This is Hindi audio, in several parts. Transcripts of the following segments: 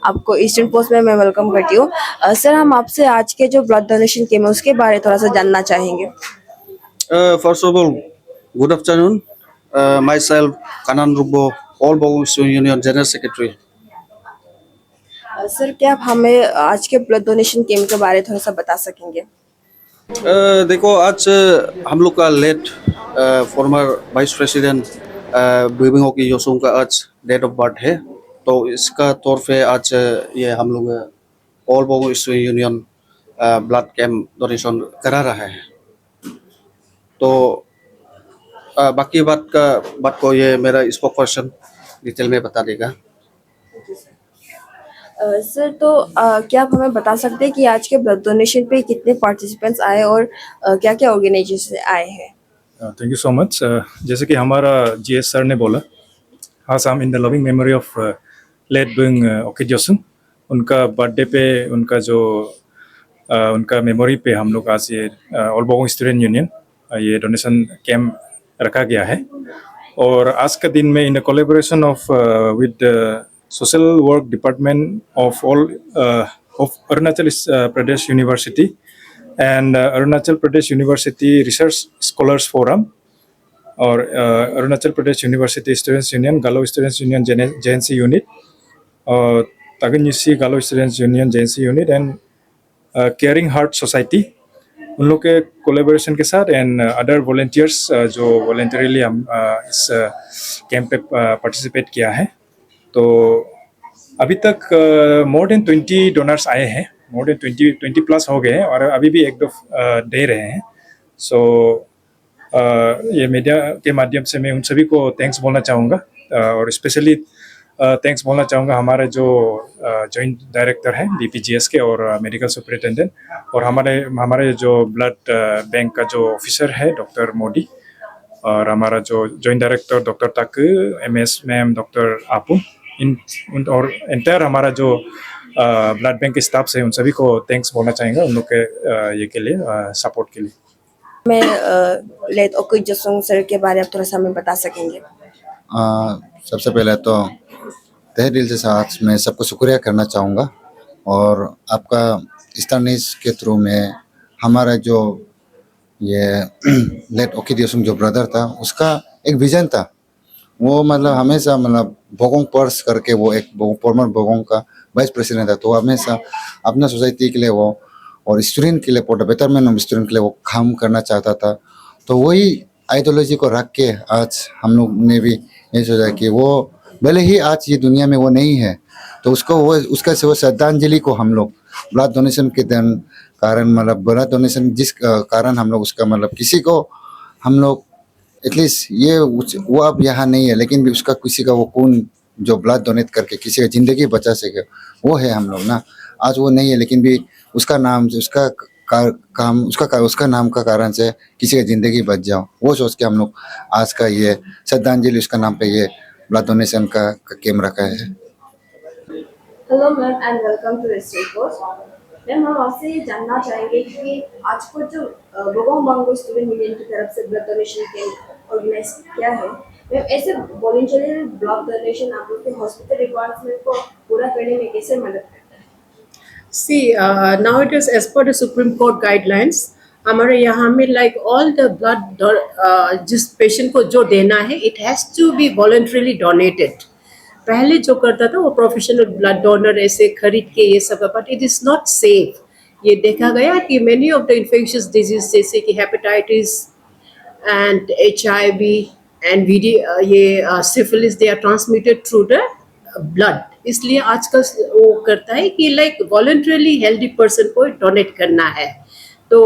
आपको ईस्टर्न पोस्ट में मैं वेलकम करती हूँ। सर, हम आपसे आज के जो ब्लड डोनेशन कैंप है उसके बारे में थोड़ा सा जानना चाहेंगे। First of all, good afternoon. Myself, Kanan Rugbo, All Bogong Student Union General Secretary. Sir, क्या आप हमें आज के ब्लड डोनेशन कैंप के बारे में थोड़ा सा बता सकेंगे? देखो आज हम लोग का लेट फॉर्मर वाइस प्रेसिडेंट बिबिंग की योसुम का आज डेट ऑफ बर्थ है, तो इसका तौर पे आज ये हम लोग ऑल बगोंग student union blood camp donation करा रहा है। तो बाकी बात को ये मेरा स्पोक पर्सन डिटेल में बता देगा। सर, तो क्या आप हमें बता सकते हैं कि आज के ब्लड डोनेशन पे कितने पार्टिसिपेंट्स आए और क्या क्या ऑर्गेनाइजेशन आए हैं? Thank you so much. जैसे कि हमारा जीएस सर ने बोला, आज हम in the loving memory of late डूइंग ओके जोसुन, उनका बर्थडे पे उनका मेमोरी पे हम लोग आज ये ऑल बगोंग स्टूडेंट यूनियन ये डोनेशन कैंप रखा गया है। और आज का दिन में in collaboration of with social work department of Arunachal Pradesh university and Arunachal Pradesh University Research Scholars Forum or Arunachal Pradesh University Students Union, Galo Students Union JNC Unit, Tagan Galo Students Union JNC Unit and Caring Heart Society, उन लोग के कोलेबोरेशन के साथ एंड अदर वॉलेंटियर्स जो वॉलेंटरीली हम इस कैंप पे पार्टिसिपेट किया है। तो अभी तक मोर देन 20 डोनर्स आए हैं, मोर देन 20 प्लस हो गए हैं और अभी भी एक दो दे रहे हैं। सो ये मीडिया के माध्यम से मैं उन सभी को थैंक्स बोलना चाहूँगा और स्पेशली थैंक्स बोलना चाहूँगा हमारे जो जॉइंट डायरेक्टर हैं बीपीजीएस के और मेडिकल सुपरिटेंडेंट और हमारे जो ब्लड बैंक का जो ऑफिसर है डॉक्टर मोदी और हमारा जो जॉइंट डायरेक्टर डॉक्टर तक एमएस मैम डॉक्टर आपू और एंटायर हमारा जो ब्लड बैंक के स्टाफ से उन सभी को थैंक्स बोलना चाहेंगे उन लोग के ये के लिए सपोर्ट के लिए। मैं लेट ओके जोसुन सर के बारे में थोड़ा सा हमें बता सकेंगे? सबसे पहले तो तहे दिल से आज मैं सबको शुक्रिया करना चाहूँगा और आपका स्टार न्यूज़ के थ्रू में हमारा जो ये लेट ओके जोसुन जो ब्रदर था उसका एक विजन था, वो मतलब हमेशा मतलब बोगोंग पर्स करके वो एक फॉर्मर बोगोंग का वाइस प्रेसिडेंट था, तो हमेशा अपना सोसाइटी के लिए वो और स्टूडेंट के लिए for the betterment of student के लिए वो काम करना चाहता था। तो वही आइडियोलॉजी को रख के आज हम लोग ने भी ये सोचा कि वो भले ही आज ये दुनिया में वो नहीं है तो उसको उसका वो श्रद्धांजलि को हम लोग ब्लड डोनेशन के दिन कारण मतलब ब्लड डोनेशन जिस कारण हम लोग उसका मतलब किसी को हम लोग एटलीस्ट ये वो अब यहाँ नहीं है लेकिन भी उसका किसी का वो खून जो ब्लड डोनेट करके किसी का ज़िंदगी बचा सके वो है हम लोग ना। आज वो नहीं है लेकिन भी उसका नाम उसका काम उसका नाम का कारण से किसी का ज़िंदगी बच जाओ, वो सोच के हम लोग आज का ये श्रद्धांजलि उसका नाम पे ये ब्लड डोनेशन का कैंप रखा है। Hello ma'am and welcome to Eastern Post. Ma'am, हम आपसे ये जानना चाहेंगे कि आज को जो बोगोंग बंगो स्टूडेंट यूनियन की तरफ से ब्लड डोनेशन कैंप ऑर्गेनाइज किया है, मैम ऐसे वॉलंटियरली ब्लड डोनेशन आप लोग के हॉस्पिटल रिक्वायरमेंट को पूरा करने में कैसे मदद करता है? See, nowadays, as per the Supreme Court guidelines, हमारे यहाँ में like all the blood जिस पेशेंट को जो देना है it has to be voluntarily donated. पहले जो करता था वो प्रोफेशनल ब्लड डोनर ऐसे खरीद के ये सब, but it is not safe. ये देखा गया कि many of the infectious disease जैसे कि हेपेटाइटिस एंड HIV एंड ये syphilis they are transmitted through the blood. इसलिए आजकल वो करता है कि लाइक वॉलंटरली हेल्दी पर्सन को डोनेट करना है। तो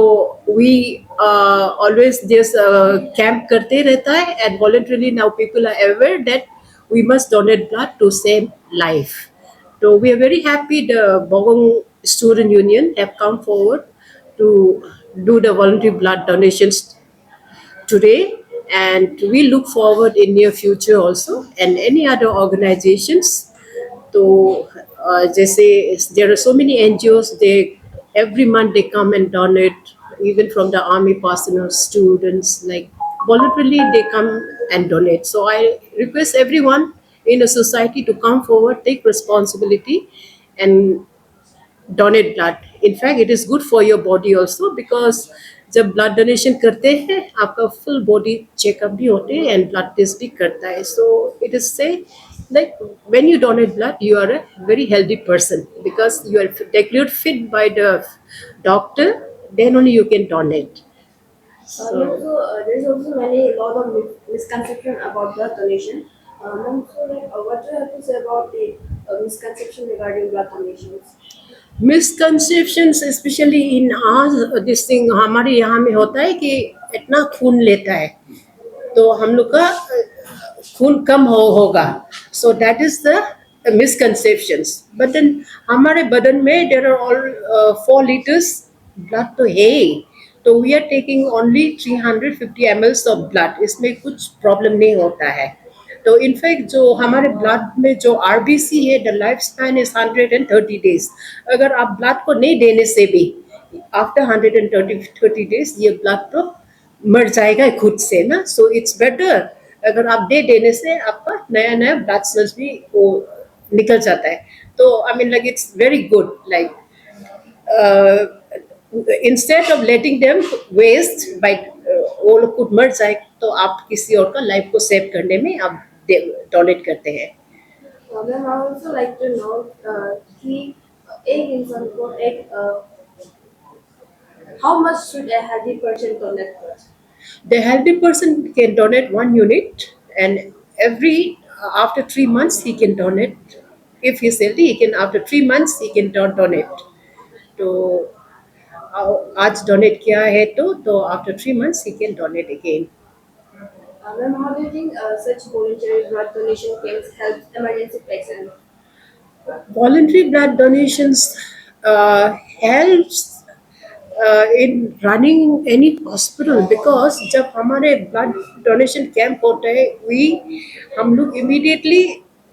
वी ऑलवेज दिस कैंप करते रहता है and voluntarily now people are aware that we must donate blood to save life. तो we are very happy the बोगोंग student union have come forward to do the voluntary blood donations today, and we look forward in near future also and any other organizations. So जैसे there are so many NGOs, they every month they come and donate, even from the army personnel, students, like voluntarily they come and donate. So I request everyone, in a society to come forward, take responsibility, and donate blood. In fact, it is good for your body also because जब ब्लड डोनेशन करते हैं आपका फुल बॉडी चेकअप भी होते हैं एंड ब्लड टेस्ट भी करता है. सो इट इज से like when you donate blood you are a very healthy person because you are declared fit by the doctor, then only you can donate. Also, there's also many lot of misconception about blood donation. Ma'am, so like, what do you have to say about the misconception regarding blood donations? Misconceptions specially in आज दिस थिंग हमारे यहाँ में होता है कि इतना खून लेता है तो हम लोग का खून कम होगा. So that is the misconceptions. But then हमारे बदन में there are all 4 litres blood तो है ही. तो we are taking only 350 ml of blood. इसमें कुछ प्रॉब्लम नहीं होता है. तो इनफैक्ट जो हमारे ब्लड में जो आरबीसी है the life span is 130 days. अगर आप ब्लड को नहीं देने से भी आफ्टर 130 डेज ये ब्लड तो मर जाएगा खुद से ना. सो इट्स बेटर अगर आप देने से आपका नया नया ब्लड सेल्स भी वो निकल जाता है. तो I mean like it's very good like instead of letting them waste by वो लोग खुद मर जाए तो आप किसी और का लाइफ को सेव करने में आप डोनेट करते हैं. Ma'am, I also like to know कि एक इंसान को how much should a healthy person donate blood? The healthy person can donate 1 unit, and every after 3 months he can donate. If he's healthy, he can after 3 months he can donate. तो आज donate किया है तो after 3 months he can donate again. Ma'am, how do you think such voluntary blood donation camps help emergency patients? Voluntary blood donations helps in running any hospital because जब हमारे blood donation camp होता है हम लोग immediately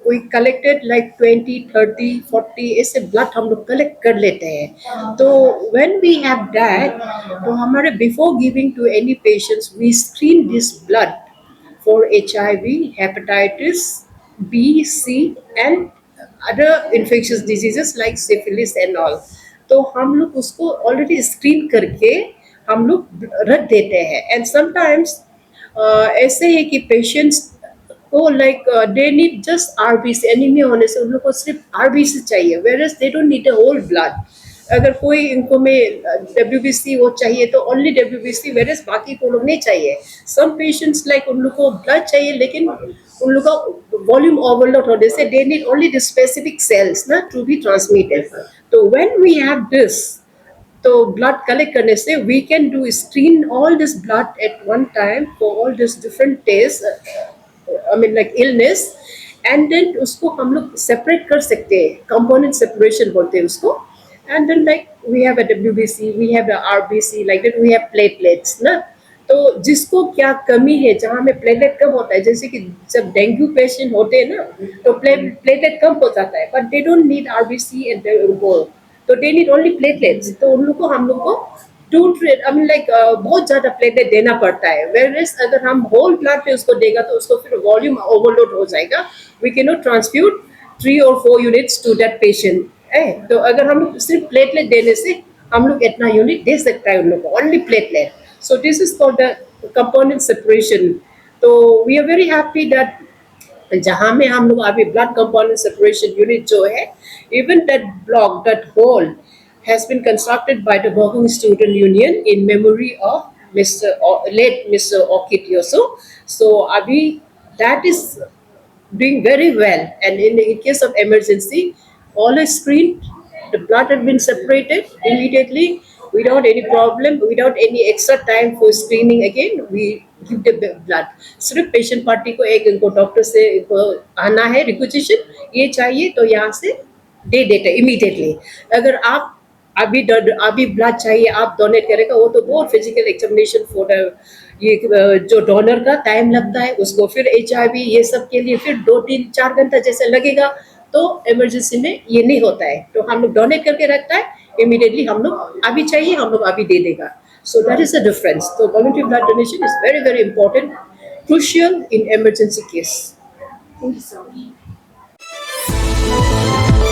we collected like 20, 30, 40 ऐसे blood हम लोग collect कर लेते हैं. तो when we have that तो हमारे before giving to any patients we screen this blood for HIV, hepatitis B, C and other infectious diseases like syphilis and all. तो हम लोग उसको ऑलरेडी स्क्रीन करके हम लोग रख देते हैं. एंड समटाइम्स ऐसे है कि पेशेंट्स को like they need just RBC. Anaemia होने से उन लोग को सिर्फ आरबीसी चाहिए whereas they don't need a whole blood. अगर कोई इनको में डब्ल्यूबीसी वो चाहिए तो ओनली डब्ल्यूबीसी वेयरएज बाकी को लोग नहीं चाहिए. सम पेशेंट्स लाइक उन लोग को ब्लड चाहिए लेकिन उन लोग का वॉल्यूम ओवरलोड होने से they need only the specific cells ना टू बी ट्रांसमिटेड. तो व्हेन वी हैव दिस तो ब्लड कलेक्ट करने से we can do screen all this blood at one time for all this different test I mean like illness. And then उसको हम लोग सेपरेट कर सकते हैं. कंपोनेंट सेपरेशन बोलते हैं उसको. And then like we have a WBC, we have a RBC, like that we have platelets ना. तो जिसको क्या कमी है जहाँ में प्लेटलेट कम होता है जैसे कि जब डेंगू पेशेंट होते हैं ना तो प्लेटलेट कम हो जाता है but they don't need RBC and तो दे नीड ओनली प्लेटलेट्स. तो उन लोग को हम लोग को आई मीन लाइक बहुत ज़्यादा प्लेटलेट देना पड़ता है. वेयरएज अगर हम होल ब्लड पे उसको देगा तो उसको फिर वॉल्यूम ओवरलोड हो जाएगा. We can not transfuse 3 or 4 units to that patient. तो अगर हम लोग सिर्फ प्लेटलेट देने से हम लोग इतना यूनिट दे सकता है उन लोग को only platelet. So this is called the component separation. तो we are very happy that जहाँ में हम लोग अभी ब्लड कंपोनेंट सेपरेशन यूनिट जो है even that block that hall has been constructed by the working student union in memory of late Mr. Orchid Yoso. So अभी that is doing very well, and in case of emergency all is screened, the blood had been separated immediately without any problem, without any extra time for screening again. We give the blood. सिर्फ पेशेंट पार्टी को एक इनको डॉक्टर से इनको आना है रिक्वेजिशन ये चाहिए तो यहाँ से दे देते इमीडिएटली. अगर आप अभी ब्लड चाहिए आप डोनेट करेगा वो तो बहुत फिजिकल एग्जामिनेशन फॉर ये जो डोनर का टाइम लगता है उसको फिर HIV ये सब के लिए फिर 2-3-4 घंटा जैसे लगेगा. तो इमरजेंसी में ये नहीं होता है तो हम लोग डोनेट करके रखता है इमीडिएटली हम लोग अभी चाहिए हम लोग अभी दे देगा. So that is the difference. तो voluntary blood donation is very very important, crucial in emergency case. Thank you so much. है।